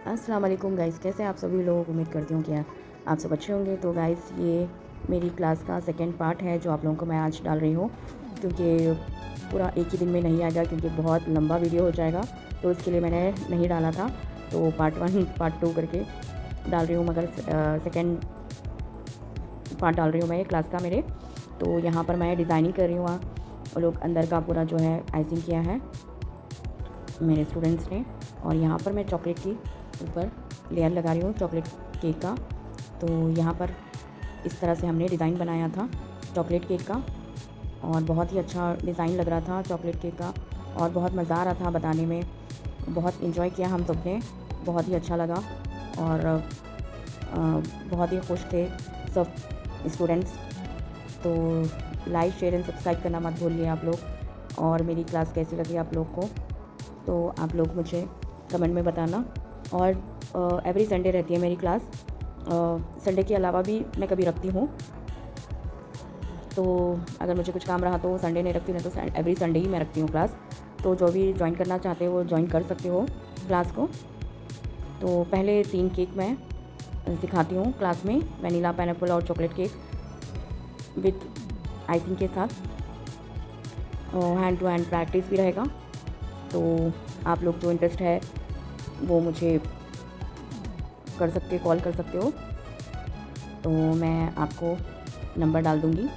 अस्सलाम वालेकुम गाइस, कैसे आप सभी लोग। उम्मीद करती हूँ कि आप सब अच्छे होंगे। तो गाइस, ये मेरी क्लास का सेकंड पार्ट है जो आप लोगों को मैं आज डाल रही हूँ, क्योंकि पूरा एक ही दिन में नहीं आएगा, क्योंकि बहुत लंबा वीडियो हो जाएगा। तो इसके लिए मैंने नहीं डाला था, तो पार्ट 1 पार्ट 2 करके डाल रही हूँ, मगर सेकेंड पार्ट डाल रही हूँ मैं ये क्लास का मेरे। तो यहाँ पर मैं डिज़ाइनिंग कर रही हूँ। वो लोग अंदर का पूरा जो है आइसिंग किया है मेरे स्टूडेंट्स ने, और यहाँ पर मैं चॉकलेट की ऊपर लेयर लगा रही हूँ चॉकलेट केक का। तो यहाँ पर इस तरह से हमने डिज़ाइन बनाया था चॉकलेट केक का, और बहुत ही अच्छा डिज़ाइन लग रहा था चॉकलेट केक का, और बहुत मज़ा आ रहा था बनाने में। बहुत इन्जॉय किया हम सब ने, बहुत ही अच्छा लगा, और बहुत ही खुश थे सब स्टूडेंट्स। तो लाइक शेयर एंड सब्सक्राइब करना मत भूलिए आप लोग, और मेरी क्लास कैसी लगी आप लोग को तो आप लोग मुझे कमेंट में बताना। और एवरी संडे रहती है मेरी क्लास, संडे के अलावा भी मैं कभी रखती हूँ। तो अगर मुझे कुछ काम रहा तो संडे नहीं रखती, नहीं तो एवरी संडे ही मैं रखती हूँ क्लास। तो जो भी ज्वाइन करना चाहते हो वो ज्वाइन कर सकते हो क्लास को। तो पहले 3 केक मैं सिखाती हूँ क्लास में, वनीला, पाइनएप्पल और चॉकलेट केक विद आइसिंग के साथ। हैंड टू हैंड प्रैक्टिस भी रहेगा। तो आप लोग जो इंटरेस्ट है वो मुझे कॉल कर सकते हो। तो मैं आपको नंबर डाल दूँगी।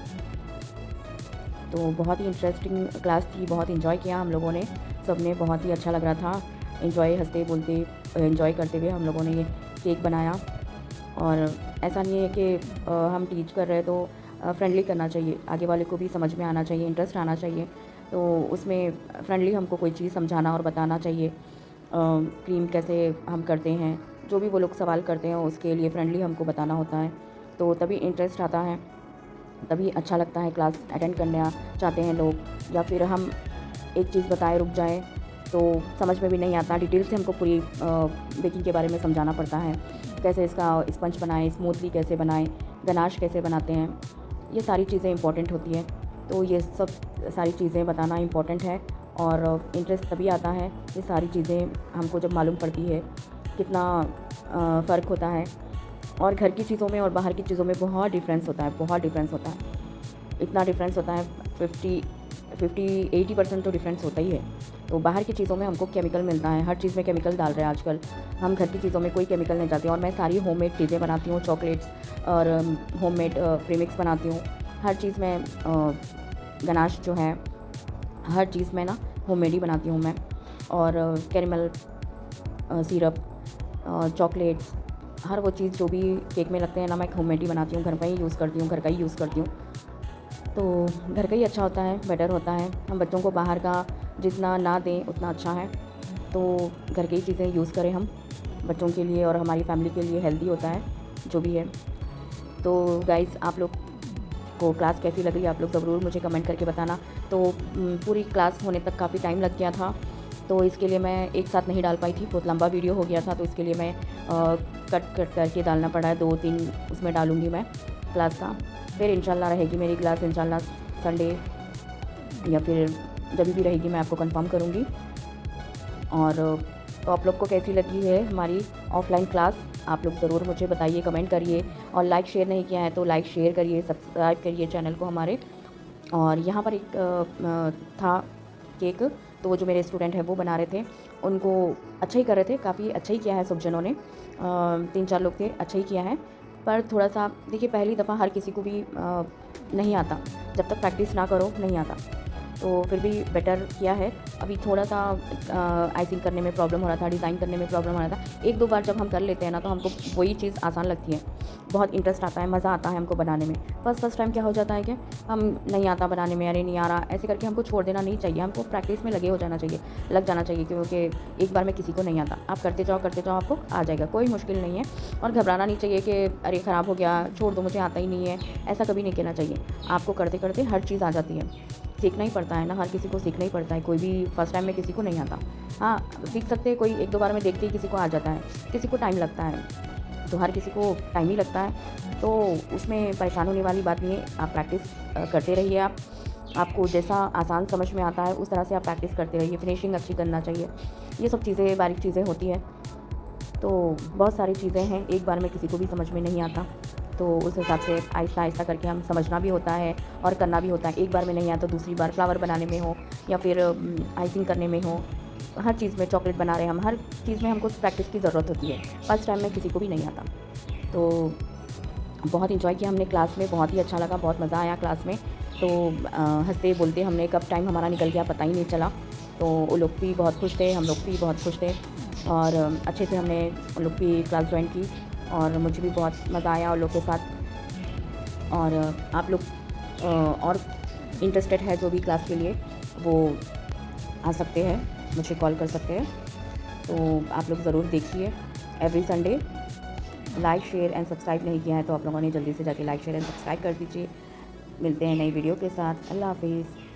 तो बहुत ही इंटरेस्टिंग क्लास थी, बहुत इन्जॉय किया हम लोगों ने, सब ने। बहुत ही अच्छा लग रहा था, इन्जॉय हंसते बोलते इन्जॉय करते हुए हम लोगों ने ये केक बनाया। और ऐसा नहीं है कि हम टीच कर रहे हैं तो फ्रेंडली करना चाहिए, आगे वाले को भी समझ में आना चाहिए, इंटरेस्ट आना चाहिए। तो उसमें फ्रेंडली हमको कोई चीज़ समझाना और बताना चाहिए। क्रीम कैसे हम करते हैं, जो भी वो लोग सवाल करते हैं उसके लिए फ्रेंडली हमको बताना होता है। तो तभी इंटरेस्ट आता है, तभी अच्छा लगता है क्लास अटेंड करना चाहते हैं लोग। या फिर हम एक चीज़ बताए रुक जाएँ तो समझ में भी नहीं आता, डिटेल से हमको पूरी बेकिंग के बारे में समझाना पड़ता है। कैसे इसका स्पंज बनाएं, स्मूथली कैसे बनाएं, गनाश कैसे बनाते हैं, ये सारी चीज़ें इंपॉर्टेंट होती है। तो ये सब सारी चीज़ें बताना इम्पॉर्टेंट है, और इंटरेस्ट तभी आता है ये सारी चीज़ें हमको जब मालूम पड़ती है कितना फ़र्क होता है। और घर की चीज़ों में और बाहर की चीज़ों में बहुत डिफरेंस होता है, बहुत डिफरेंस होता है। इतना डिफरेंस होता है, 50-80% तो डिफरेंस होता ही है। तो बाहर की चीज़ों में हमको केमिकल मिलता है, हर चीज़ में केमिकल डाल रहे हैं आजकल। हम घर की चीज़ों में कोई केमिकल नहीं डालते। और मैं सारी होममेड चीज़ें बनाती हूँ, चॉकलेट्स और होममेड प्रीमिक्स बनाती हूँ। हर चीज़ में गनाश जो है, हर चीज़ में ना होममेड ही बनाती हूँ मैं। और कैरेमल सिरप, चॉकलेट्स, हर वो चीज़ जो भी केक में लगते हैं ना, मैं होममेड ही बनाती हूँ, घर पर ही यूज़ करती हूँ, घर का ही यूज़ करती हूँ। तो घर का ही अच्छा होता है, बेटर होता है। हम बच्चों को बाहर का जितना ना दें उतना अच्छा है। तो घर की ही चीज़ें यूज़ करें हम बच्चों के लिए, और हमारी फैमिली के लिए हेल्दी होता है जो भी है। तो गाइज़, आप लोग को क्लास कैसी लग रही है आप लोग ज़रूर मुझे कमेंट करके बताना। तो पूरी क्लास होने तक काफ़ी टाइम लग गया था, तो इसके लिए मैं एक साथ नहीं डाल पाई थी, बहुत लंबा वीडियो हो गया था। तो इसके लिए मैं कट कट करके डालना पड़ा है, 2-3 उसमें डालूँगी मैं क्लास का। फिर इंशाल्लाह रहेगी मेरी क्लास, इंशाल्लाह संडे या फिर जब भी रहेगी मैं आपको कंफर्म करूँगी। और तो आप लोग को कैसी लगी है हमारी ऑफ़लाइन क्लास, आप लोग ज़रूर मुझे बताइए, कमेंट करिए। और लाइक शेयर नहीं किया है तो लाइक शेयर करिए, सब्सक्राइब करिए चैनल को हमारे। और यहाँ पर एक था केक, तो वो जो मेरे स्टूडेंट हैं वो बना रहे थे, उनको अच्छा ही कर रहे थे, काफ़ी अच्छा ही किया है सब जनों ने। 3-4 लोग थे, अच्छा ही किया है। पर थोड़ा-सा देखिए, पहली दफ़ा हर किसी को भी नहीं आता, जब तक प्रैक्टिस ना करो नहीं आता। तो फिर भी बेटर किया है। अभी थोड़ा-सा आइसिंग करने में प्रॉब्लम हो रहा था, डिज़ाइन करने में प्रॉब्लम हो रहा था। 1-2 बार जब हम कर लेते हैं ना तो हमको वही चीज़ आसान लगती है, बहुत इंटरेस्ट आता है, मज़ा आता है हमको बनाने में। फर्स्ट टाइम क्या हो जाता है कि हम नहीं आता बनाने में, अरे नहीं आ रहा, ऐसे करके हमको छोड़ देना नहीं चाहिए, हमको प्रैक्टिस में लग जाना चाहिए, क्योंकि एक बार में किसी को नहीं आता। आप करते जाओ, आपको आ जाएगा, कोई मुश्किल नहीं है। और घबराना नहीं चाहिए कि अरे ख़राब हो गया, छोड़ दो, मुझे आता ही नहीं है, ऐसा कभी नहीं कहना चाहिए। आपको करते-करते हर चीज़ आ जाती है, सीखना ही पड़ता है ना, हर किसी को सीखना ही पड़ता है, कोई भी फर्स्ट टाइम में किसी को नहीं आता। हाँ, सीख सकते हैं, कोई 1-2 बार में देखते ही किसी को आ जाता है, किसी को टाइम लगता है, तो हर किसी को टाइम ही लगता है। तो उसमें परेशान होने वाली बात नहीं है, आप प्रैक्टिस करते रहिए। आपको जैसा आसान समझ में आता है उस तरह से आप प्रैक्टिस करते रहिए, फिनिशिंग अच्छी करना चाहिए, ये सब चीज़ें बारीक चीज़ें होती हैं। तो बहुत सारी चीज़ें हैं, एक बार में किसी को भी समझ में नहीं आता, तो उस हिसाब से आहिस्ता आहिस्ता करके हम समझना भी होता है और करना भी होता है। एक बार में नहीं आया तो दूसरी बार फ्लावर बनाने में हो या फिर आइसिंग करने में हो, हर चीज़ में, चॉकलेट बना रहे हैं हम, हर चीज़ में हमको प्रैक्टिस की ज़रूरत होती है। फर्स्ट टाइम में किसी को भी नहीं आता। तो बहुत इन्जॉय किया हमने क्लास में, बहुत ही अच्छा लगा, बहुत मज़ा आया क्लास में। तो हँसते बोलते हमने कब टाइम हमारा निकल गया पता ही नहीं चला। तो वो लोग भी बहुत खुश थे, हम लोग भी बहुत खुश थे और अच्छे से हमने उन लोग की क्लास ज्वाइन की और मुझे भी बहुत मज़ा आया उन लोग के साथ। और आप लोग और इंटरेस्टेड है जो भी क्लास के लिए, वो आ सकते हैं, मुझे कॉल कर सकते हैं। तो आप लोग ज़रूर देखिए every Sunday. Like, share and subscribe नहीं किया है तो आप लोगों ने जल्दी से जाके लाइक, शेयर एंड सब्सक्राइब कर दीजिए। मिलते हैं नई वीडियो के साथ। अल्लाह हाफ़िज़।